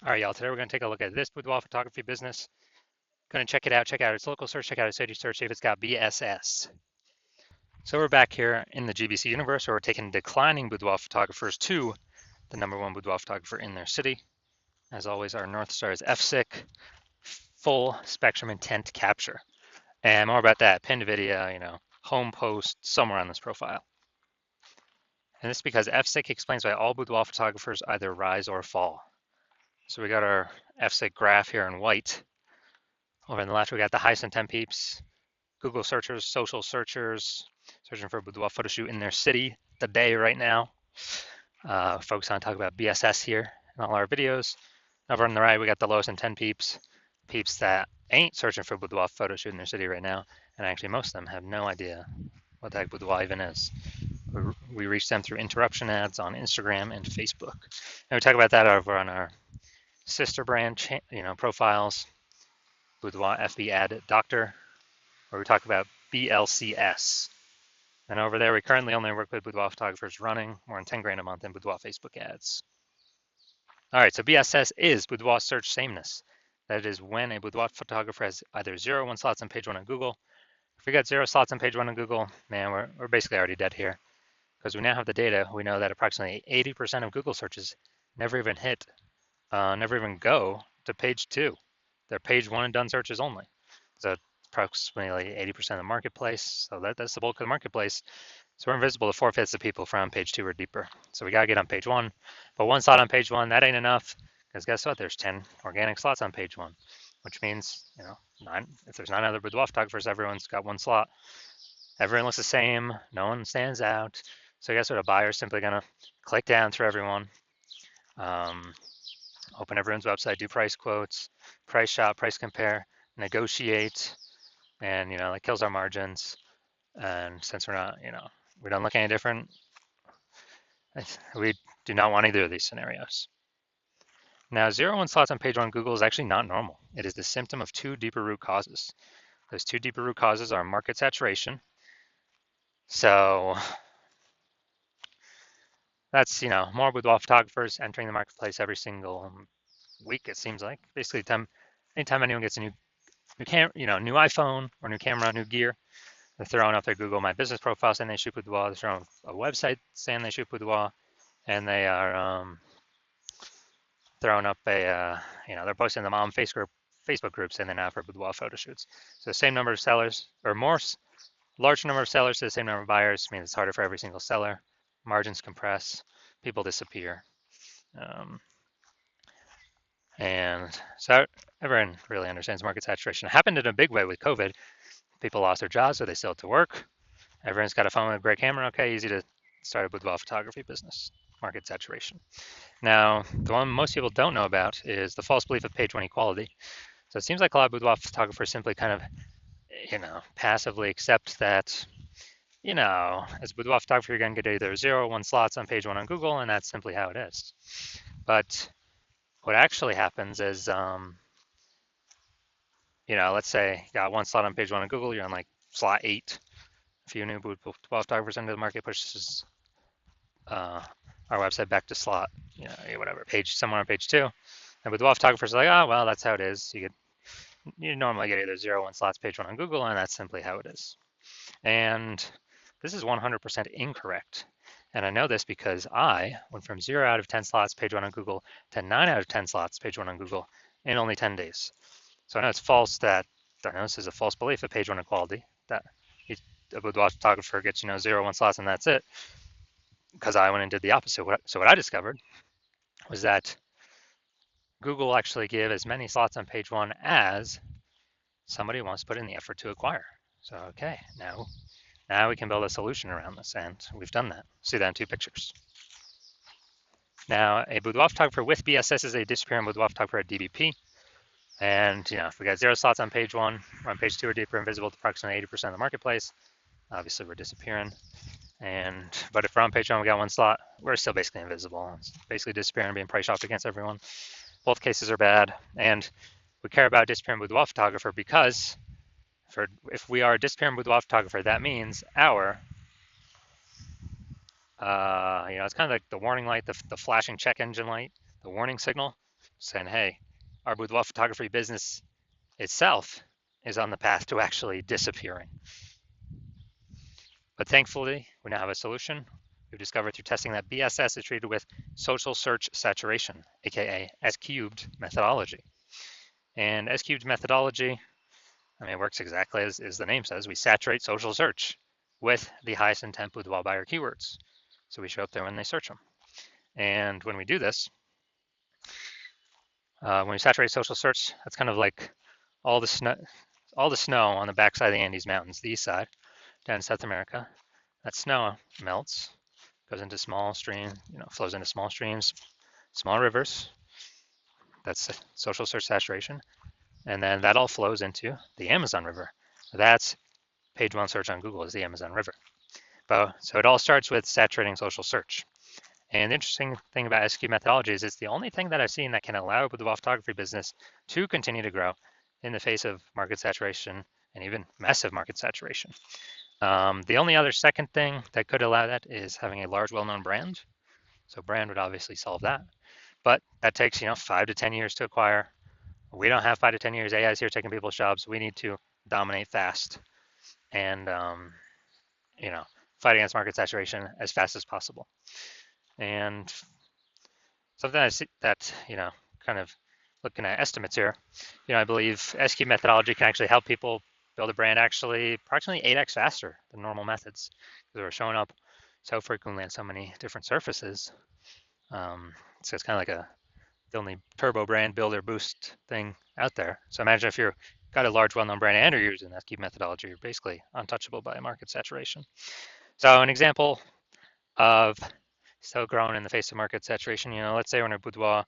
All right, y'all, today we're going to take a look at this boudoir photography business. Going to check it out, check out its local search, check out its city search, see if it's got BSS. So we're back here in the GBC universe where we're taking declining boudoir photographers to the #1 boudoir photographer in their city. As always, our North Star is FSIC, full spectrum intent capture. And more about that, pinned video, home post, somewhere on this profile. And this is because FSIC explains why all boudoir photographers either rise or fall. So we got our FSIC graph here in white. Over on the left, we got the highest intent peeps, Google searchers, social searchers, searching for a boudoir photo shoot in their city, the Bay right now. Focus on talk about BSS here in all our videos. Over on the right, we got the lowest intent peeps, peeps that ain't searching for a boudoir photo shoot in their city right now. And actually, most of them have no idea what the heck boudoir even is. We reach them through interruption ads on Instagram and Facebook. And we talk about that over on our sister brand, profiles, Boudoir FB Ad Doctor, where we talk about BLCS. And over there, we currently only work with boudoir photographers running more than 10 grand a month in boudoir Facebook ads. All right, so BSS is boudoir search sameness. That is when a boudoir photographer has either 0 or 1 slots on page 1 on Google. If we got 0 slots on page 1 on Google, man, we're basically already dead here. Because we now have the data, we know that approximately 80% of Google searches never even never even go to page 2. They're page 1 and done searches only. So approximately 80% of the marketplace. So that's the bulk of the marketplace. So we're invisible to 4/5 of people from page 2 or deeper. So we got to get on page 1. But 1 slot on page 1, that ain't enough. Because guess what? There's 10 organic slots on page 1, which means, if there's 9 other boudoir photographers, everyone's got 1 slot. Everyone looks the same. No one stands out. So guess what? A buyer's simply going to click down through everyone, open everyone's website, do price quotes, price shop, price compare, negotiate, and that kills our margins. And since we're not, we don't look any different, we do not want either of these scenarios. Now, 0 and 1 slots on page 1 Google is actually not normal. It is the symptom of 2 deeper root causes. Those 2 deeper root causes are market saturation. So that's, more boudoir photographers entering the marketplace every single week, it seems like. Basically, anytime anyone gets a new new iPhone or new camera, new gear, they're throwing up their Google My Business profile saying they shoot boudoir. They're throwing a website saying they shoot boudoir, and they are throwing up they're posting them on Facebook groups saying they're now for boudoir photo shoots. So the same number of sellers, or more, large number of sellers to the same number of buyers, means it's harder for every single seller. Margins compress, people disappear. And so everyone really understands market saturation. It happened in a big way with COVID. People lost their jobs, so they still had to work. Everyone's got a phone with a great camera. Okay, easy to start a boudoir photography business. Market saturation. Now, the one most people don't know about is the false belief of page 1 equality. So it seems like a lot of boudoir photographers simply kind of, passively accept that, as a boudoir photographer, you're going to get either 0 or 1 slots on page 1 on Google, and that's simply how it is. But what actually happens is, let's say you got 1 slot on page 1 on Google, you're on like slot 8. A few new boudoir photographers into the market pushes our website back to slot, whatever, somewhere on page 2. And boudoir photographers are like, oh, well, that's how it is. You normally get either 0 or 1 slots page 1 on Google, and that's simply how it is. And this is 100% incorrect. And I know this because I went from 0 out of 10 slots page 1 on Google to 9 out of 10 slots page 1 on Google in only 10 days. So I know it's false this is a false belief of page 1 equality, that a boudoir photographer gets, 0 or 1 slots and that's it, because I went and did the opposite. So what I discovered was that Google actually give as many slots on page 1 as somebody wants to put in the effort to acquire. So, okay, now we can build a solution around this, and we've done that. See that in 2 pictures. Now, a boudoir photographer with BSS is a disappearing boudoir photographer at DBP. And, if we got 0 slots on page 1, we're on page 2 or deeper, invisible to approximately 80% of the marketplace. Obviously, we're disappearing. But if we're on page 1, we got 1 slot, we're still basically invisible. It's basically disappearing, being price shopped against everyone. Both cases are bad. And we care about disappearing boudoir photographer because if we are a disappearing boudoir photographer, that means our, it's kind of like the warning light, the flashing check engine light, the warning signal. saying, hey, our boudoir photography business itself is on the path to actually disappearing. But thankfully, we now have a solution. We've discovered through testing that BSS is treated with social search saturation, aka S-cubed methodology. And S-cubed methodology, I mean, it works exactly as the name says. We saturate social search with the highest intent boudoir buyer keywords. So we show up there when they search them. And when we do this, when we saturate social search, that's kind of like all the snow on the backside of the Andes Mountains, the east side, down in South America. That snow melts, goes into small streams, flows into small streams, small rivers. That's social search saturation. And then that all flows into the Amazon River. That's page one search on Google is the Amazon River. So it all starts with saturating social search. And the interesting thing about SQ methodology is it's the only thing that I've seen that can allow the boudoir photography business to continue to grow in the face of market saturation and even massive market saturation. The only other second thing that could allow that is having a large, well-known brand. So brand would obviously solve that, but that takes 5 to 10 years to acquire. We don't have 5 to 10 years. AI is here taking people's jobs. We need to dominate fast and fight against market saturation as fast as possible. And something I see that kind of looking at estimates here, I believe SQ methodology can actually help people build a brand actually approximately 8x faster than normal methods because we're showing up so frequently on so many different surfaces. So it's kind of like the only turbo brand builder boost thing out there. So imagine if you're got a large well-known brand and you're using SQ methodology, you're basically untouchable by market saturation. So an example of still growing in the face of market saturation, let's say we're in a boudoir.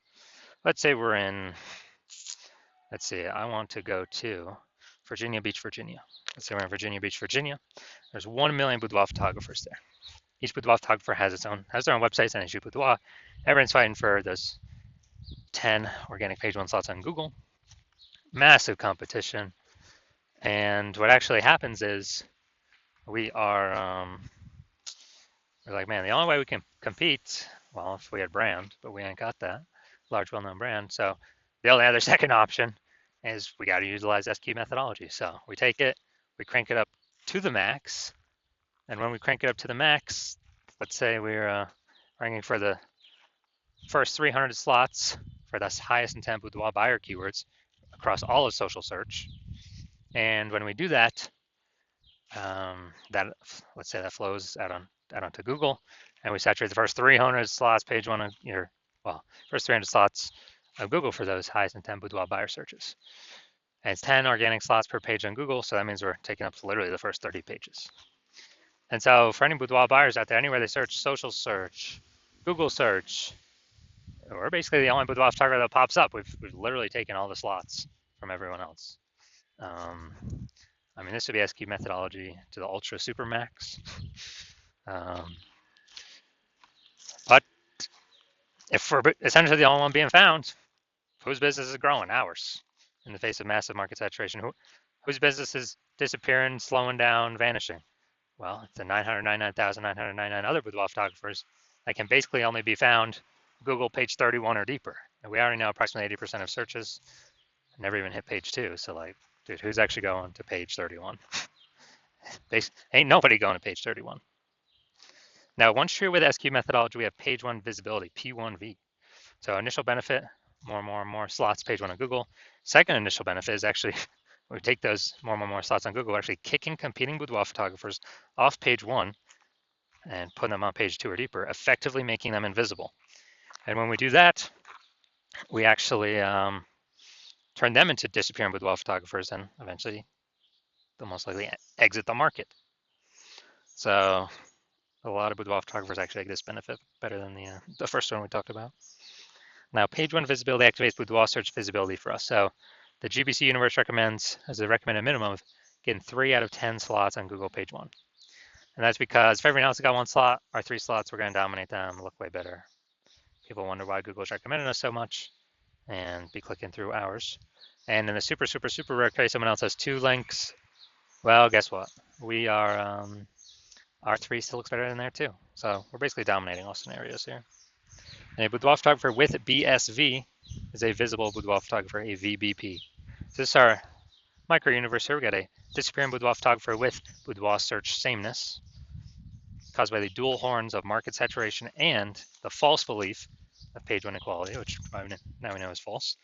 Let's say we're in, I want to go to Virginia Beach, Virginia. Let's say we're in Virginia Beach, Virginia. There's 1 million boudoir photographers there. Each boudoir photographer has their own websites and issue boudoir. Everyone's fighting for those 10 organic page one slots on Google. Massive competition. And what actually happens is we're like, man, the only way we can compete, well, if we had brand, but we ain't got that large, well-known brand. So the only other second option is we got to utilize SQ methodology. So we take it, we crank it up to the max. And when we crank it up to the max, let's say we're ranking for the first 300 slots for the highest intent boudoir buyer keywords across all of social search. And when we do that, let's say that flows out onto Google, and we saturate the first 300 slots, page one of first 300 slots of Google for those highest intent boudoir buyer searches. And it's 10 organic slots per page on Google, so that means we're taking up literally the first 30 pages. And so for any boudoir buyers out there, anywhere they search, social search, Google search, we're basically the only boudoir photographer that pops up. We've literally taken all the slots from everyone else. I mean, this would be SQ methodology to the ultra super max. But if we're essentially the only one being found, whose business is growing? Ours, in the face of massive market saturation. Whose business is disappearing, slowing down, vanishing? Well, it's the 999,999 other boudoir photographers that can basically only be found Google page 31 or deeper. And we already know approximately 80% of searches never even hit page 2. So like, dude, who's actually going to page 31? Ain't nobody going to page 31. Now, once true with SQ methodology, we have page 1 visibility, P1V. So initial benefit, more slots, page 1 on Google. Second initial benefit is actually, we take those more slots on Google, we're actually kicking competing boudoir photographers off page 1 and putting them on page 2 or deeper, effectively making them invisible. And when we do that, we actually turn them into disappearing boudoir photographers, and eventually they'll most likely exit the market. So a lot of boudoir photographers actually get this benefit better than the first one we talked about. Now, page 1 visibility activates boudoir search visibility for us. So the GBC universe recommends, as a recommended minimum, of getting 3 out of 10 slots on Google page 1. And that's because if everyone else got 1 slot, our 3 slots, we're going to dominate them, look way better. People wonder why Google's recommending us so much and be clicking through ours. And in the super rare case someone else has 2 links, well, guess what? We are, our 3 still looks better than there too. So we're basically dominating all scenarios here. And a boudoir photographer with BSV is a visible boudoir photographer, a VBP. So this is our micro universe here. We got a disappearing boudoir photographer with boudoir search sameness caused by the dual horns of market saturation and the false belief of page one equality, which now we know is false.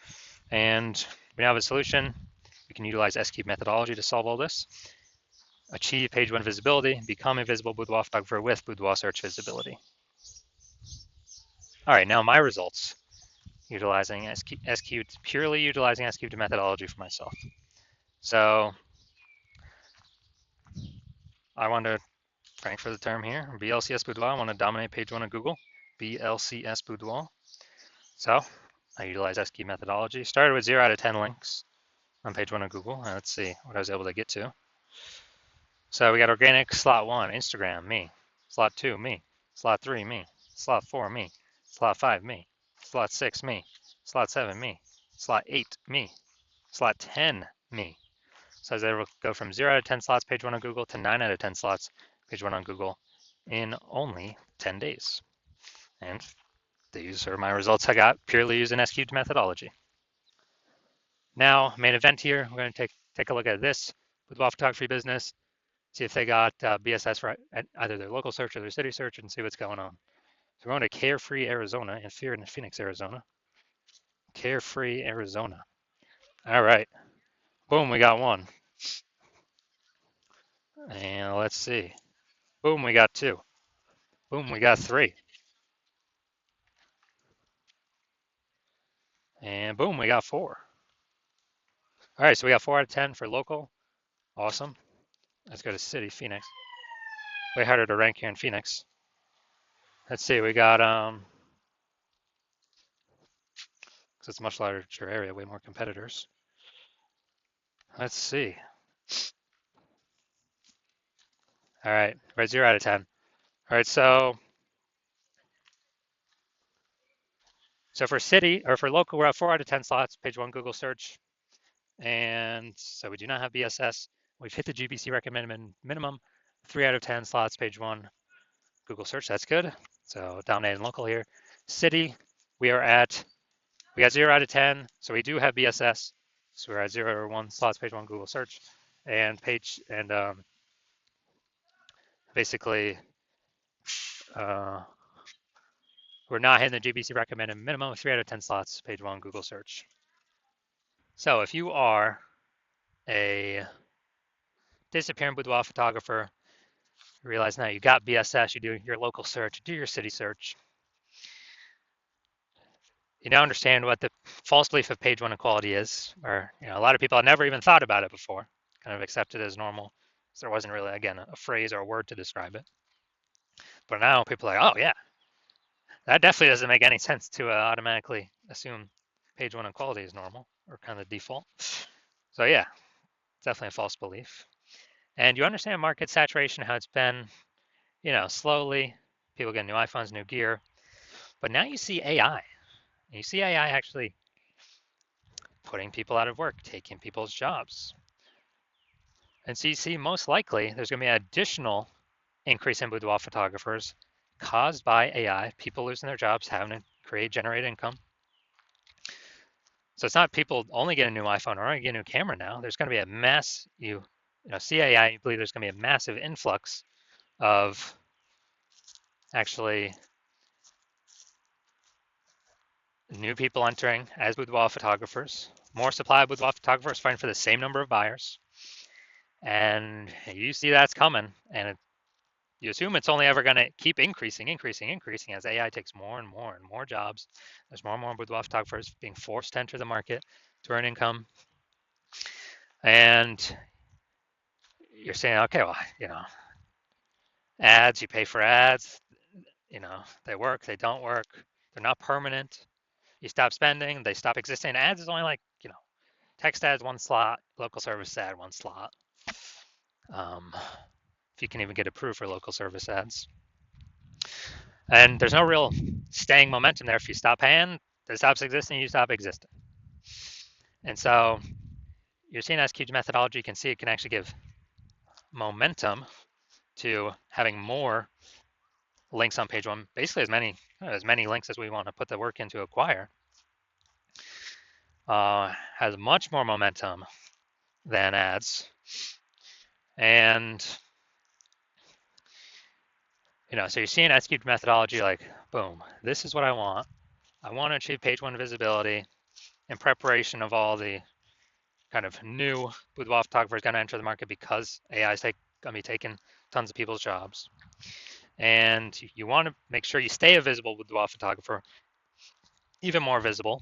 And we now have a solution. We can utilize S-cube methodology to solve all this. Achieve page one visibility, become a visible boudoir photographer with boudoir search visibility. All right, now my results, utilizing S-cube, purely utilizing S-cube methodology for myself. So I want to, frank for the term here, BLCS Boudoir, I want to dominate page one of Google, BLCS Boudoir. So I utilize S-cube methodology, started with 0 out of 10 links on page one of Google. Let's see what I was able to get to. So we got organic, slot 1, Instagram, me. Slot 2, me. Slot 3, me. Slot 4, me. Slot 5, me. Slot 6, me. Slot 7, me. Slot 8, me. Slot 10, me. So I was able to go from 0 out of 10 slots page 1 on Google to 9 out of 10 slots page 1 on Google in only 10 days. And these are my results I got purely using S-cubed methodology. Now, main event here, we're going to take a look at this boudoir photography business, see if they got BSS for either their local search or their city search, and see what's going on. So we're going to Carefree, Arizona, and Fear in Phoenix, Arizona. Carefree, Arizona. All right. Boom, we got one. And let's see. Boom, we got two. Boom, we got three. And boom, we got four. All right, so we got 4 out of 10 for local. Awesome. Let's go to city, Phoenix. Way harder to rank here in Phoenix. Let's see, we got, because it's a much larger area, way more competitors. Let's see. All right, we're at 0 out of 10. All right, so for city, or for local, we're at 4 out of 10 slots, page 1 Google search. And so we do not have BSS. We've hit the GBC recommended minimum, 3 out of 10 slots, page 1 Google search. That's good. So dominating local here. City, we got 0 out of 10. So we do have BSS. So we're at 0 or 1 slots, page 1 Google search. And basically, we're not hitting the GBC recommended minimum, 3 out of 10 slots, page 1 Google search. So if you are a disappearing boudoir photographer, you realize now you got BSS, you do your local search, do your city search. You now understand what the false belief of page 1 equality is, or a lot of people had never even thought about it before, kind of accepted it as normal. So there wasn't really, again, a phrase or a word to describe it. But now people are like, oh yeah, that definitely doesn't make any sense to automatically assume page 1 equality is normal or kind of default. So yeah, definitely a false belief. And you understand market saturation, how it's been, slowly, people get new iPhones, new gear. But now you see AI. You see AI actually putting people out of work, taking people's jobs. And so you see most likely there's going to be an additional increase in boudoir photographers caused by AI, people losing their jobs, having to generate income. So it's not people only get a new iPhone or only get a new camera now. There's going to be a mass, see AI, you believe there's going to be a massive influx of actually new people entering as boudoir photographers, more supply of boudoir photographers fighting for the same number of buyers. And you see that's coming, and you assume it's only ever going to keep increasing as AI takes more and more and more jobs. There's more and more boudoir photographers being forced to enter the market to earn income. And you're saying, okay, well, ads, you pay for ads, they work, they don't work, they're not permanent. You stop spending, they stop existing. Ads is only like, text ads, 1 slot, local service ad, 1 slot. If you can even get approved for local service ads. And there's no real staying momentum there. If you stop paying, it stops existing, you stop existing. And so you're seeing S-cubed methodology, you can see it can actually give momentum to having more links on page 1, basically as many links as we want to put the work in to acquire. has much more momentum than ads. And, so you're seeing S-cubed methodology like, boom, this is what I want. I want to achieve page one visibility in preparation of all the kind of new boudoir photographers going to enter the market because AI is going to be taking tons of people's jobs. And you want to make sure you stay a visible boudoir photographer, even more visible,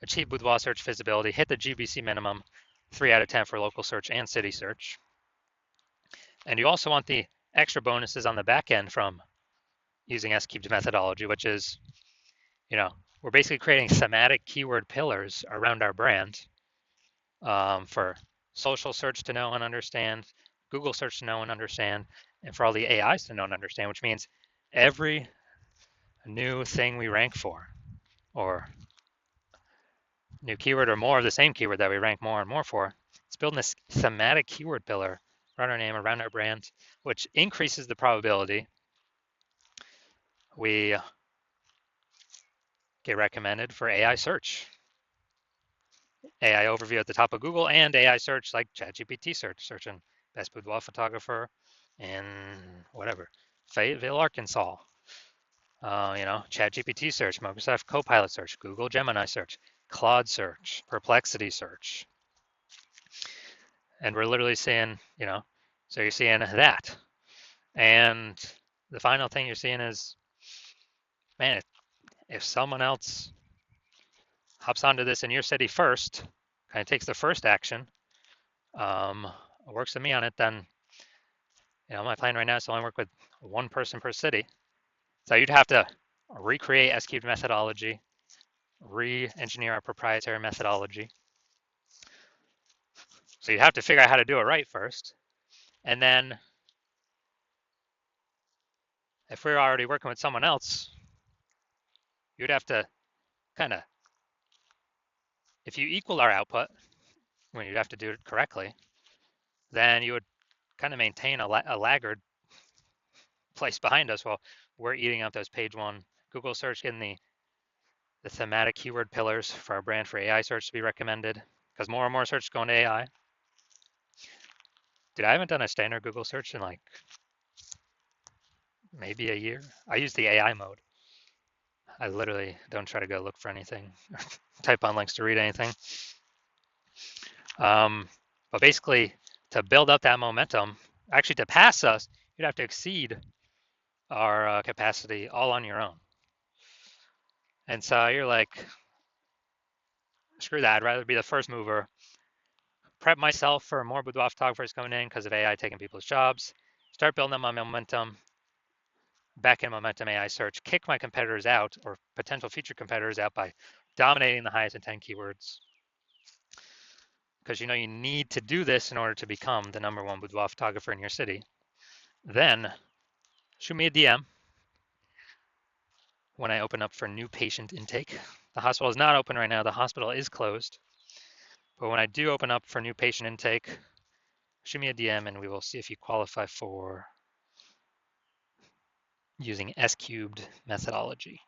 achieve boudoir search visibility, hit the GBC minimum, 3 out of 10 for local search and city search. And you also want the extra bonuses on the back end from using S-cubed methodology, which is, we're basically creating thematic keyword pillars around our brand for social search to know and understand, Google search to know and understand, and for all the AIs to know and understand, which means every new thing we rank for, or new keyword or more of the same keyword that we rank more and more for, it's building this thematic keyword pillar around our name, around our brand, which increases the probability we get recommended for AI search. AI overview at the top of Google and AI search like ChatGPT search, searching best boudoir photographer in whatever, Fayetteville, Arkansas. ChatGPT search, Microsoft Copilot search, Google Gemini search, Claude search, Perplexity search. And we're literally seeing, so you're seeing that. And the final thing you're seeing is, man, if someone else hops onto this in your city first, kind of takes the first action, works with me on it, then, my plan right now is to only work with one person per city. So you'd have to recreate S-cubed methodology, re-engineer our proprietary methodology. So you'd have to figure out how to do it right first. And then if we're already working with someone else, you'd have to kind of, if you equal our output, when you'd have to do it correctly, then you would kind of maintain a laggard place behind us while we're eating up those page one Google search, getting the thematic keyword pillars for our brand for AI search to be recommended, because more and more search is going to AI. Dude, I haven't done a standard Google search in like maybe a year. I use the AI mode. I literally don't try to go look for anything, type on links to read anything. But basically, to build up that momentum, actually to pass us, you'd have to exceed our capacity all on your own. And so you're like, screw that. I'd rather be the first mover, prep myself for more boudoir photographers coming in because of AI taking people's jobs, start building up my momentum, back in momentum AI search, kick my competitors out or potential future competitors out by dominating the highest intent keywords. Because you need to do this in order to become the #1 boudoir photographer in your city. Then shoot me a DM when I open up for new patient intake. The hospital is not open right now. The hospital is closed. But when I do open up for new patient intake, shoot me a DM and we will see if you qualify for using S-cubed methodology.